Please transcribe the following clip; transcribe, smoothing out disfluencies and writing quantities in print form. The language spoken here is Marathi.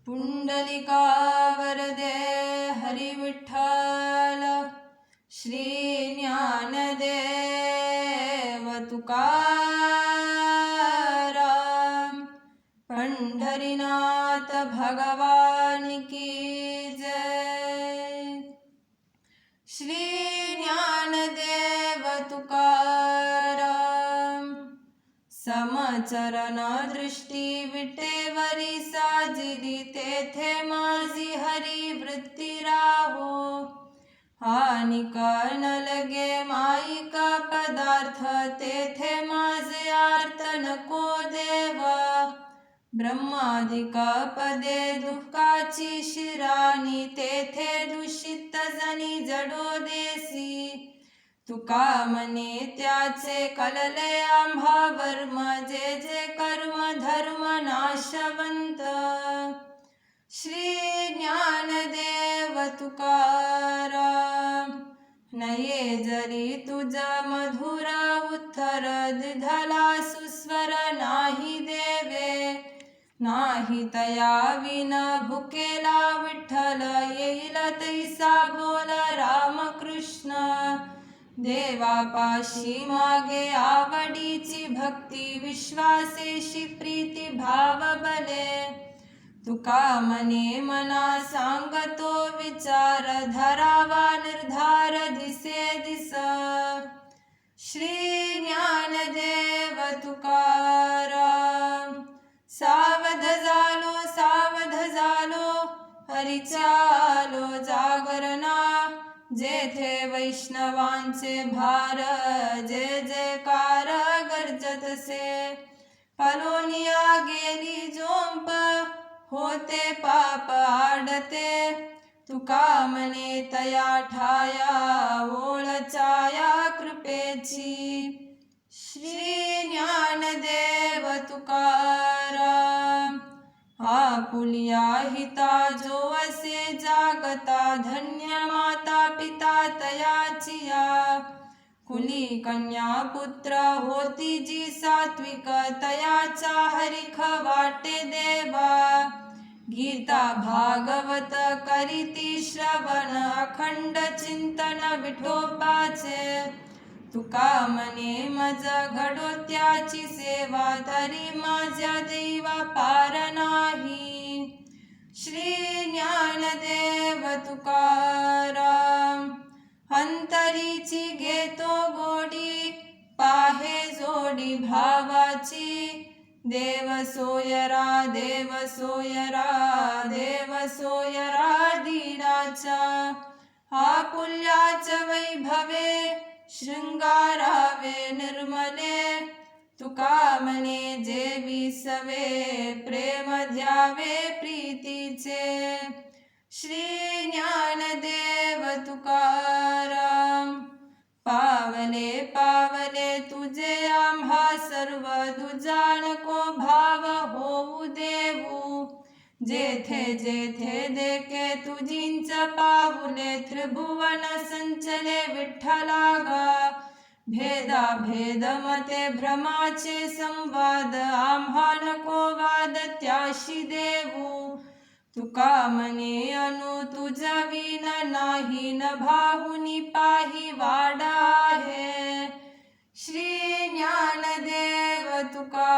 पुंडलिका वरदे हरी विठ्ठल श्री ज्ञानदेव तुकाराम पंढरीनाथ भगवान की जय। श्री ज्ञानदेव तुकाराम समचरण दृष्टी विटेवरी साजिली तेथे माझी हरी वृत्ती राहो हानिक न लगे माईक पदार्थ तेथे माझे आर्त नको देवा ब्रह्मादिक पदे दुःखाची शिरानी तेथे दूषित जनी जडो देसी तुका म्हणे त्याचे कलले आम्हा वर्म जे जे कर्म धर्म नाशवंत श्री ज्ञानदेव तुकाराम नये जरी तुझा मधुर उत्तर दिधला सुस्वर नाही देवे नाही तया विन भुकेला विठ्ठल येईल तैसा बोल रामकृष्ण देवापाशी मागे आवडीची भक्ती विश्वासेशी प्रीती भाव बले तुका मने मना सांगतो विचार धरावा निर्धार दिसे दिस श्री ज्ञानदेव तुकाराम सावध झालो हरिचालो जागरणा जेथे वैष्णवांचे भार जय जयकार गर्जतसे फलोनिया गेली जोंप होते पाप आडते तुका म्हणे तया ठाया ओळचाया कृपेची श्री ज्ञानदेव तुकाराम आपुलिया हिता जो असे जागता धन्य माता पिता तयाचिया कुली कन्या पुत्र होती जी सात्विक तयाचा हरिख वाटे देवा गीता भागवत करीती श्रवण अखंड चिंतन विठोबाचे तुका म्हणे मज घडो त्याची सेवा तरी माझ्या देवा पार नाही श्री ज्ञानदेव तुकाराम अंतरीची घेतो गोडी पाहे जोडी भावाची देव सोयरा देव सोयरा देव सोयरा दीनाचा आपुल्याच वैभवे शृंगारावे निर्मले तुका म्हणे जे विसवे प्रेम द्यावे प्रीतीचे श्री ज्ञानदेव तुकाराम पावले पावले तुझे आम्हा सर्व तुझा नको भाव होऊ देऊ जेथे जेथे देखे तुझींच पाहुले त्रिभुवन संचले विठ्ठलागा भेदा भेद मते भ्रमाचे संवाद आम्हा नको वाद त्याशी देऊ तुका म्हणे अनु तुझा विन नाही न भाहुनी पाही वाडा आहे श्री ज्ञानदेव तुका